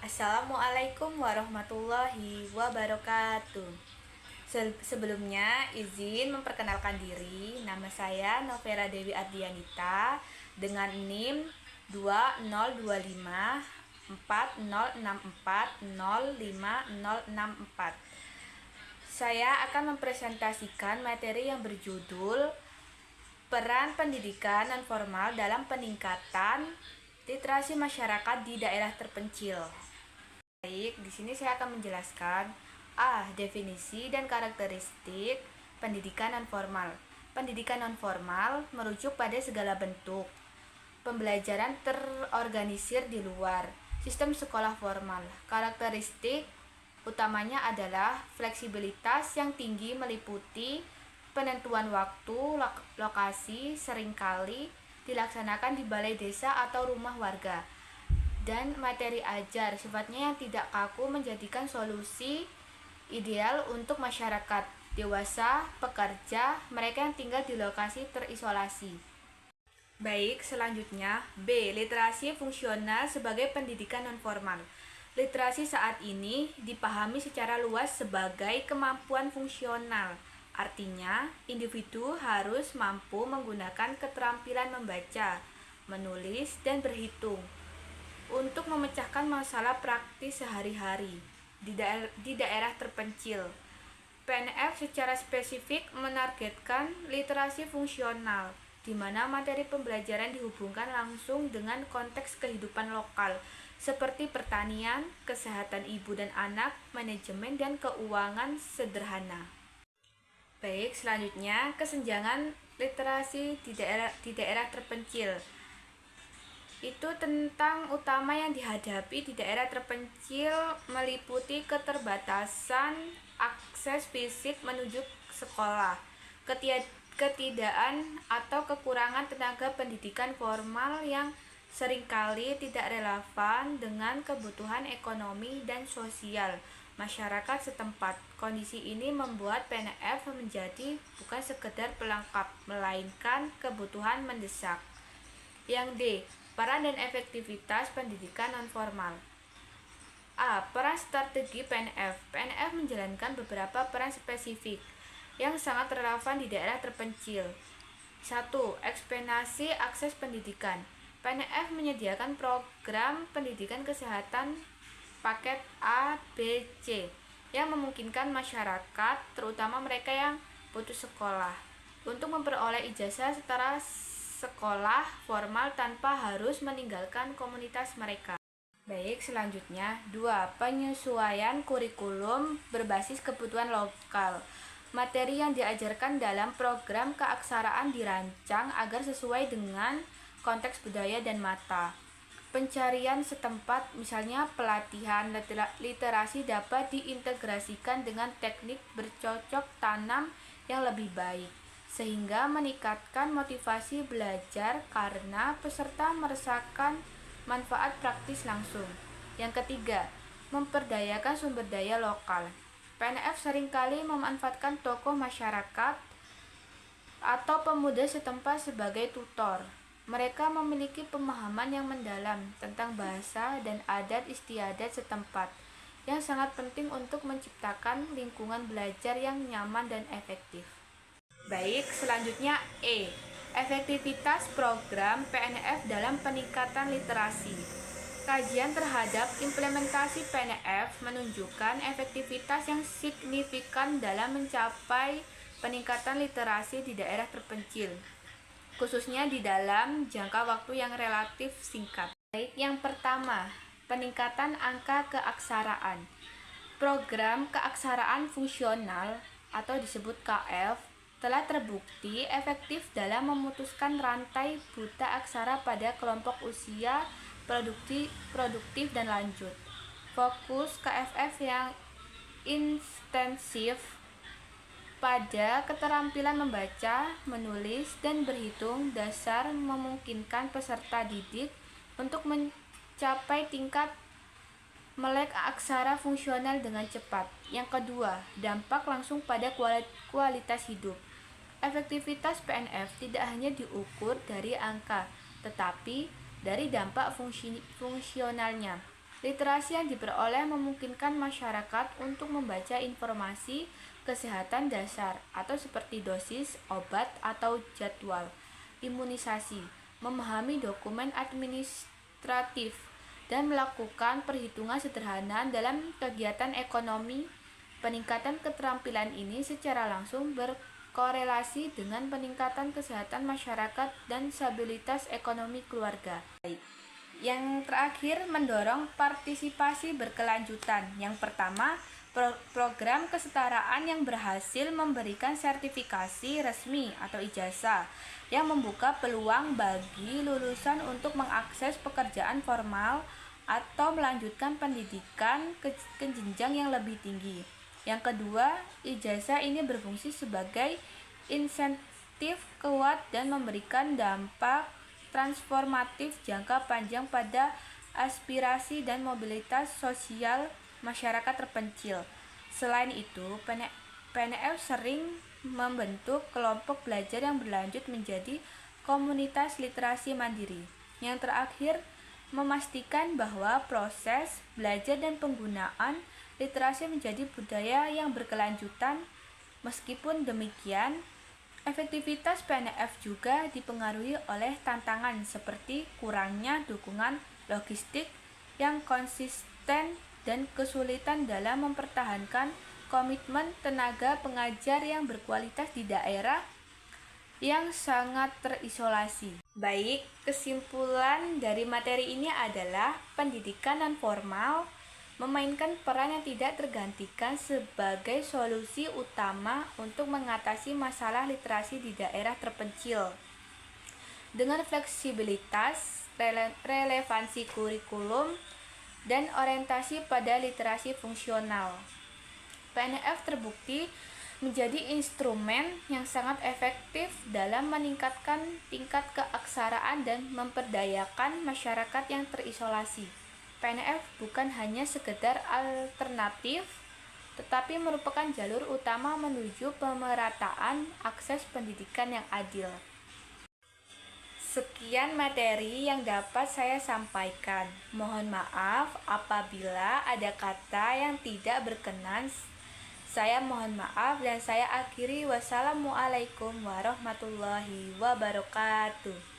Assalamualaikum warahmatullahi wabarakatuh. Sebelumnya izin memperkenalkan diri. Nama saya Novera Dewi Ardianita dengan NIM 2025 4064 05064. Saya akan mempresentasikan materi yang berjudul Peran Pendidikan Non-Formal dalam Peningkatan Literasi Masyarakat di Daerah Terpencil. Baik, di sini saya akan menjelaskan definisi dan karakteristik pendidikan non-formal. Pendidikan non-formal merujuk pada segala bentuk pembelajaran terorganisir di luar sistem sekolah formal. Karakteristik utamanya adalah fleksibilitas yang tinggi meliputi penentuan waktu, lokasi seringkali dilaksanakan di balai desa atau rumah warga, dan materi ajar sifatnya yang tidak kaku menjadikan solusi ideal untuk masyarakat dewasa, pekerja, mereka yang tinggal di lokasi terisolasi. Baik, selanjutnya B. Literasi fungsional sebagai pendidikan nonformal. Literasi saat ini dipahami secara luas sebagai kemampuan fungsional. Artinya, individu harus mampu menggunakan keterampilan membaca, menulis, dan berhitung untuk memecahkan masalah praktis sehari-hari di daerah terpencil. PNF secara spesifik menargetkan literasi fungsional, di mana materi pembelajaran dihubungkan langsung dengan konteks kehidupan lokal, seperti pertanian, kesehatan ibu dan anak, manajemen, dan keuangan sederhana. Baik, selanjutnya kesenjangan literasi di daerah terpencil. Itu tentang utama yang dihadapi di daerah terpencil meliputi keterbatasan akses fisik menuju sekolah, ketidakadaan atau kekurangan tenaga pendidikan formal yang seringkali tidak relevan dengan kebutuhan ekonomi dan sosial masyarakat setempat. Kondisi ini membuat PNF menjadi bukan sekedar pelengkap, melainkan kebutuhan mendesak. Yang D. Peran dan efektivitas pendidikan nonformal. Peran strategi PNF. PNF menjalankan beberapa peran spesifik yang sangat relevan di daerah terpencil. 1. Ekspansi akses pendidikan. PNF menyediakan program pendidikan kesehatan paket A, B, C yang memungkinkan masyarakat, terutama mereka yang putus sekolah, untuk memperoleh ijazah setara sekolah formal tanpa harus meninggalkan komunitas mereka. Baik, selanjutnya 2. Penyesuaian kurikulum berbasis kebutuhan lokal. Materi yang diajarkan dalam program keaksaraan dirancang agar sesuai dengan konteks budaya dan mata pencarian setempat, misalnya pelatihan literasi dapat diintegrasikan dengan teknik bercocok tanam yang lebih baik, sehingga meningkatkan motivasi belajar karena peserta merasakan manfaat praktis langsung. Yang ketiga, memperdayakan sumber daya lokal. PNF seringkali memanfaatkan tokoh masyarakat atau pemuda setempat sebagai tutor. Mereka memiliki pemahaman yang mendalam tentang bahasa dan adat istiadat setempat, yang sangat penting untuk menciptakan lingkungan belajar yang nyaman dan efektif. Baik, selanjutnya E. Efektivitas program PNF dalam peningkatan literasi. Kajian terhadap implementasi PNF menunjukkan efektivitas yang signifikan dalam mencapai peningkatan literasi di daerah terpencil, khususnya di dalam jangka waktu yang relatif singkat. Baik, yang pertama, peningkatan angka keaksaraan. Program keaksaraan fungsional atau disebut KF telah terbukti efektif dalam memutuskan rantai buta aksara pada kelompok usia produktif dan lanjut. Fokus KFF yang intensif pada keterampilan membaca, menulis, dan berhitung dasar memungkinkan peserta didik untuk mencapai tingkat melek aksara fungsional dengan cepat. Yang kedua, dampak langsung pada kualitas hidup. Efektivitas PNF tidak hanya diukur dari angka, tetapi dari dampak fungsionalnya. Literasi yang diperoleh memungkinkan masyarakat untuk membaca informasi kesehatan dasar atau seperti dosis, obat, atau jadwal imunisasi, memahami dokumen administratif, dan melakukan perhitungan sederhana dalam kegiatan ekonomi. Peningkatan keterampilan ini secara langsung berkorelasi dengan peningkatan kesehatan masyarakat dan stabilitas ekonomi keluarga. Yang terakhir, mendorong partisipasi berkelanjutan. Yang pertama, program kesetaraan yang berhasil memberikan sertifikasi resmi atau ijazah yang membuka peluang bagi lulusan untuk mengakses pekerjaan formal atau melanjutkan pendidikan ke jenjang yang lebih tinggi. Yang kedua, ijazah ini berfungsi sebagai insentif kuat dan memberikan dampak transformatif jangka panjang pada aspirasi dan mobilitas sosial masyarakat terpencil. Selain itu, PNF sering membentuk kelompok belajar yang berlanjut menjadi komunitas literasi mandiri. Yang terakhir, memastikan bahwa proses belajar dan penggunaan literasi menjadi budaya yang berkelanjutan. Meskipun demikian, efektivitas PNF juga dipengaruhi oleh tantangan seperti kurangnya dukungan logistik yang konsisten dan kesulitan dalam mempertahankan komitmen tenaga pengajar yang berkualitas di daerah yang sangat terisolasi. Baik, kesimpulan dari materi ini adalah pendidikan non-formal memainkan peran yang tidak tergantikan sebagai solusi utama untuk mengatasi masalah literasi di daerah terpencil. Dengan fleksibilitas, relevansi kurikulum, dan orientasi pada literasi fungsional, PNF terbukti menjadi instrumen yang sangat efektif dalam meningkatkan tingkat keaksaraan dan memperdayakan masyarakat yang terisolasi. PNF bukan hanya sekedar alternatif, tetapi merupakan jalur utama menuju pemerataan akses pendidikan yang adil. Sekian materi yang dapat saya sampaikan. Mohon maaf apabila ada kata yang tidak berkenan. Saya mohon maaf dan saya akhiri. Wassalamualaikum warahmatullahi wabarakatuh.